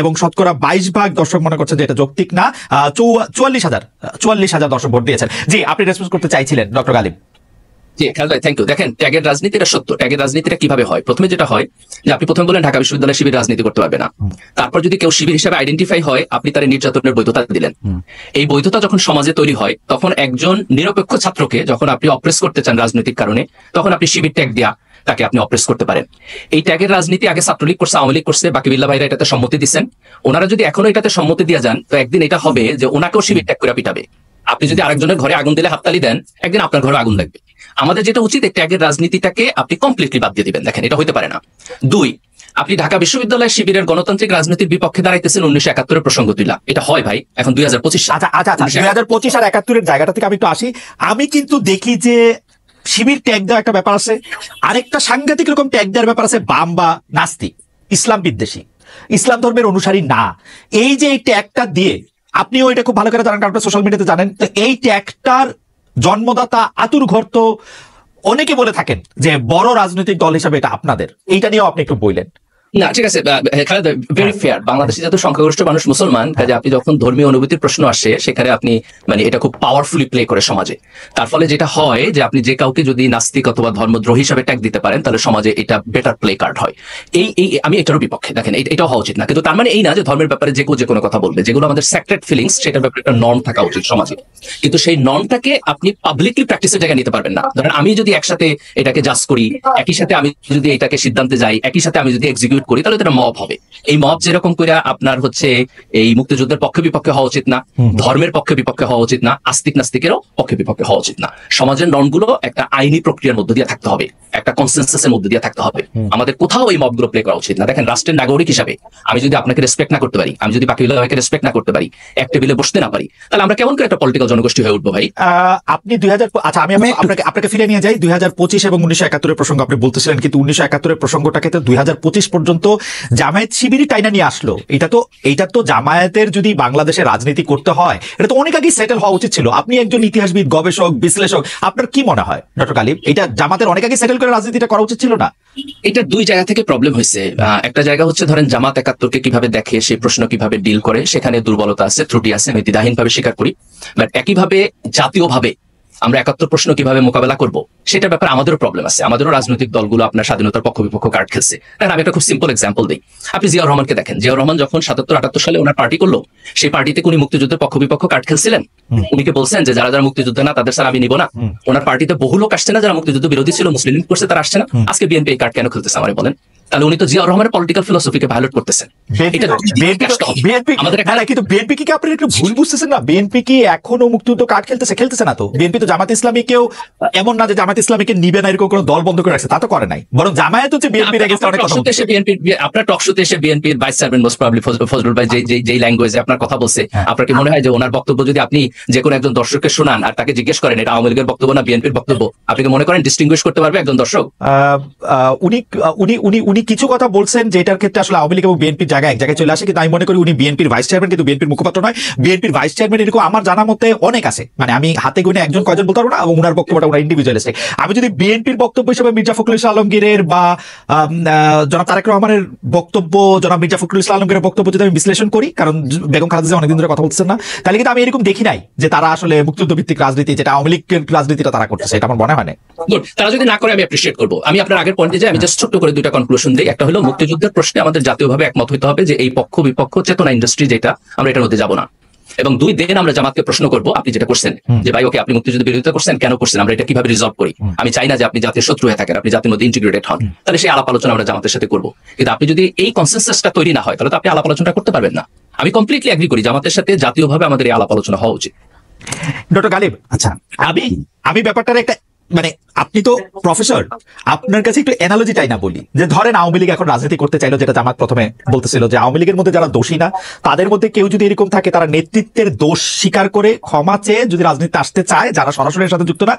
S1: এবং শতকরা 22% দর্শক মনে করছেন যে এটা যৌক্তিক না। 44,000 দর্শক ভোট দিয়েছেন। জি, আপনি রেসপন্স করতে চাইছিলেন ডক্টর গালিব।
S2: জি, থ্যাংক ইউ। দেখেন, ট্যাগের রাজনীতিটা সত্য। ট্যাগের রাজনীতিটা কিভাবে হয়? প্রথমে যেটা হয় যে আপনি প্রথমে বলেন ঢাকা বিশ্ববিদ্যালয় শিবির রাজনীতি করতে পারবে না। তারপর যদি কেউ শিবির হিসেবে আইডেন্টিফাই হয়, আপনি তার নির্যাতনের বৈধতা দিলেন। এই বৈধতা যখন সমাজে তৈরি হয়, তখন একজন নিরপেক্ষ ছাত্রকে যখন আপনি অপ্রেস করতে চান রাজনৈতিক কারণে, তখন আপনি শিবির ট্যাগ দিয়া তাকে আপনি অপ্রেস করতে পারেন। এই ট্যাগের রাজনীতি আগে ছাত্রলীগ করছে, আওয়ামী লীগ করছে, বাকি বিল্লাহ ভাইরা এটাতে সম্মতি দিচ্ছেন। ওনারা যদি এখনো এটাতে সম্মতি দিয়ে যান, তো একদিন এটা হবে যে ওনাকেও শিবির ট্যাগ করে পিটাবে। আপনি যদি আরেকজনের ঘরে আগুন দিলে হাততালি দেন, একদিন আপনার ঘরে আগুন লাগবে। আমাদের যেটা উচিত, এই ট্যাগের রাজনীতিটাকে আপনি কমপ্লিটলি বাদ দিয়ে দিবেন। দেখেন, এটা হইতে পারে না। 2, আপনি ঢাকা বিশ্ববিদ্যালয় শিবিরের গণতান্ত্রিক রাজনীতির বিপক্ষে দাঁড়াইতেছেন 1971 প্রসঙ্গ তুইলা। এটা হয় ভাই, এখন 2025।
S1: আচ্ছা, 2025 আর 71 জায়গাটা থেকে আমি একটু আসি। আমি কিন্তু দেখি যে শিবির ট্যাগ দেওয়া একটা ব্যাপার আছে, আরেকটা সাংঘাতিক রকম ট্যাগ দেওয়ার ব্যাপার আছে বাম বা নাস্তিক, ইসলাম বিদ্বেষী, ইসলাম ধর্মের অনুসারী না। এই যে এই ট্যাগটা দিয়ে, আপনিও এটা খুব ভালো করে জানেন, কারণ সোশ্যাল মিডিয়াতে জানেন, তো এই ট্যাগটার জন্মদাতা আতুর ঘর তো অনেকে বলে থাকেন যে বড় রাজনৈতিক দল হিসাবে এটা আপনাদের, এইটা নিয়েও আপনি একটু বললেন।
S2: না, ঠিক আছে, ভেরি ফেয়ার। বাংলাদেশে যত সংখ্যাগরিষ্ঠ মানুষ মুসলমান, কাজে আপনি যখন ধর্মীয় অনুভূতির প্রশ্ন আসে, সেখানে আপনি এটা খুব পাওয়ারফুলি প্লে করে সমাজে। তার ফলে যেটা হয় যে আপনি যে কাউকে যদি নাস্তিক অথবা ধর্মদ্রোহী হিসাবে ট্যাগ দিতে পারেন, তাহলে সমাজে এটা বেটার প্লে কার্ড হয়। আমি এটারও বিপক্ষে। দেখেন, এটাও হওয়া উচিত না, কিন্তু তার মানে এই না যে ধর্মের ব্যাপারে যে কোনো কথা বলবে। যেগুলো আমাদের সেক্রেট ফিলিংস, সেটার ব্যাপারে একটা নর্ম থাকা উচিত সমাজে। কিন্তু সেই নর্মটাকে আপনি পাবলিকলি প্র্যাকটিসের জায়গায় নিতে পারবেন না। ধরেন, আমি যদি একসাথে এটাকে জাজ করি, একই সাথে আমি যদি এটাকে সিদ্ধান্তে যাই, একই সাথে আমি যদি এক্সিকিউট করি, তাহলে এটা মব হবে। এই মব যেরকম করে আপনার এই মুক্তিযুদ্ধের পক্ষে বিপক্ষে হওয়া উচিত না, ধর্মের পক্ষে বিপক্ষে হওয়া উচিত না, আস্তিক নাস্তিকেরও পক্ষে বিপক্ষে হওয়া উচিত না। সমাজের নর্মগুলো একটা আইনি প্রক্রিয়ার মধ্যে দিয়ে থাকতে হবে, একটা কনসেনসাসের মধ্যে দিয়ে থাকতে হবে। আমাদের কোথাও এই মবগুলো প্লে করা উচিত না। দেখেন, রাষ্ট্রের নাগরিক হিসাবে আমি যদি আপনাকে রেসপেক্ট না করতে পারি, আমি যদি বাকি ভাইকে রেসপেক্ট না করতে পারি, এক টেবিলে বসতে না পারি, তাহলে আমরা কেমন করে একটা পলিটিক্যাল জনগোষ্ঠী হয়ে উঠবো ভাই?
S1: আপনি 2000, আচ্ছা আমি আপনাকে ফিরে নিয়ে যাই। 2025 এবং 1971 প্রসঙ্গ আপনি বলতেছিলেন, কিন্তু 1971 প্রসঙ্গটাকে তো 2025 পর্যন্ত জামায়াত শিবিরই টাইনা নিয়ে আসলো। এইটা তো জামায়াতের যদি বাংলাদেশে রাজনীতি করতে হয়, এটা তো অনেক আগেই সেটেল হওয়া উচিত ছিল। আপনি একজন ইতিহাসবিদ, গবেষক, বিশ্লেষক, আপনার কি মনে হয় ডক্টর গালিব, এটা জামাতের অনেক আগে সেটেল করে রাজনীতিটা করা উচিত ছিল না?
S2: এটা 2 জায়গা থেকে প্রবলেম হয়েছে। একটা জায়গা হচ্ছে ধরেন জামাত 71কে কিভাবে দেখে, সেই প্রশ্ন কিভাবে ডিল করে, সেখানে দুর্বলতা আছে, ত্রুটি আছে, আমি দ্বিধাহীন ভাবে স্বীকার করি। বাট একইভাবে জাতীয়ভাবে আমরা 71 প্রশ্ন কিভাবে মোকাবেলা করব, সেটার ব্যাপারে আমাদেরও প্রবলেম আছে। আমাদেরও রাজনৈতিক দলগুলো আপনার স্বাধীনতার পক্ষ বিপক্ষ কার্ড খেলছে। আমি একটা খুব সিম্পল এক্সাম্পল দিই। আপনি জিয়াউর রহমানকে দেখেন। জিয়াউর রহমান যখন 77-78 সালে ওনার পার্টি করলো, সেই পার্টিতে উনি মুক্তিযুদ্ধের পক্ষ বিপক্ষ কার্ড খেলছিলেন। উনিকে বলছেন যে যারা যারা মুক্তিযুদ্ধ না, তাদের স্যার আমি নিব না। ওনার পার্টিতে বহু লোক আসছে না যারা মুক্তিযুদ্ধ বিরোধী ছিল, মুসলিম লীগ করছে, তারা আসছে না। আজকে বিএনপি এই কার্ড কেন খেলতেছে আমারে বলেন? তাহলে উনি তো জিয়াউর রহমানের পলিটিক্যাল ফিলোসফিকে ভায়োলেট করতেছেন।
S1: বিএনপি কি আপনি একটু ভুল বুঝতেছেন না? বিএনপি কি এখনো মুক্তিযুদ্ধ কার্ড খেলতেছে না তো। বিএনপি তো জামাত ইসলামীকেও এমন না যে জামাত ইসলামীকে নিবে না এরকম কোনো দল বন্ধ করে রাখছে, তা তো করে নাই। বরং জামায়াত হচ্ছে বিএনপির এগেইনস্টে অনেক কথা বলছে।
S2: আপনার টক শোতে এসে বিএনপির vice chairman most probably Fazlul ভাই যেই ল্যাঙ্গুয়েজে আপনার কথা বলছে, আপনার কি মনে হয় যে ওনার বক্তব্য যদি আপনি যে কোনো একজন দর্শককে শোনান আর তাকে জিজ্ঞেস করেন এটা আওয়ামী লীগের বক্তব্য না বিএনপির বক্তব্য, আপনি কি মনে করেন ডিস্টিংগুইশ করতে পারবে একজন দর্শক?
S1: উনি কিছু কথা বলছেন যেটার ক্ষেত্রে আসলে আওয়ামী লীগ এবং বিএনপির জায়গায় এক জায়গায় চলে আসে, কিন্তু আমি মনে করি উনি বিএনপির ভাইস চেয়ারম্যান, কিন্তু বিএনপির মুখপাত্র নয়। বিএনপির ভাইস চেয়ারম্যান এরকম আমার জানা মতে অনেক আছে, আমি হাতে গুনে একজন কয়জন বলতে পারবো না, এবং উনার বক্তব্যটা ওনার ইন্ডিভিজুয়ালিস্টিক। আমি যদি বিএনপির বক্তব্য হিসেবে মির্জা ফখরুল ইসলাম আলমগীরের বা জনাব তারেক রহমানের বক্তব্য, জনাব মির্জা ফখরুল ইসলাম আলমগীরের বক্তব্য যদি আমি বিশ্লেষণ করি, কারণ বেগম খালেদা জিয়া অনেকদিন ধরে কথা বলছেন না, তাহলে কিন্তু আমি এরকম দেখি নাই যে তারা আসলে মুক্তিযুদ্ধ ভিত্তিক রাজনীতি, যেটা আওয়ামী লীগের রাজনীতিটা তারা করতেছে, এটা আমার মনে হয় না।
S2: তারা যদি না করে আমি অ্যাপ্রিশিয়েট করবো। আমি আপনার আগের পয়েন্টে যাই, আমি জাস্ট ছোট্ট করে 2টা কনক্লুশন দিই। একটা হলো মুক্তিযুদ্ধের প্রশ্নে আমাদের জাতীয়ভাবে একমত হইতে হবে যে এই পক্ষ বিপক্ষ চেতনা ইন্ডাস্ট্রি যেটা, আমরা এটার মধ্যে যাবো না। এবং 2, দেন আমরা জামাতকে প্রশ্ন করবো, আপনি যেটা করছেন যে ভাই ওকে আপনি মুক্তিযুদ্ধ বিরোধিতা করছেন, কেন করছেন, আমরা এটা কিভাবে রিজলভ করি। আমি চাই না যে আপনি জাতির শত্রু হয়ে থাকেন, আপনি জাতির মধ্যে ইন্টিগ্রেটেড হন। তাহলে সেই আলাপ আলোচনা আমরা জামাতের সাথে করবো। কিন্তু আপনি যদি এই কনসেনসাসটা তৈরি না হয়, তাহলে তো আপনি আলাপ আলোচনা করতে পারবেন না। আমি কমপ্লিটলি এগ্রি করি, জামাতের সাথে জাতীয়ভাবে আমাদের এই আলাপ আলোচনা হওয়া উচিত।
S1: ডক্টর গালিব, আচ্ছা আমি ব্যাপারটার একটা মানে আপনি তো প্রফেসর, আপনার কাছে একটু অ্যানালজিটাই না বলি, যে ধরেন আওয়ামী লীগ এখন রাজনীতি করতে চাইলো, যেটা জামাত প্রথমে বলতেছিল যে আওয়ামী লীগের মধ্যে যারা দোষী না তাদের মধ্যে কেউ যদি এরকম থাকে তারা নেতৃত্বের দোষ স্বীকার করে ক্ষমা চেয়ে যদি রাজনীতিতে আসতে চায়, যারা সরাসরি এর সাথে যুক্ত না,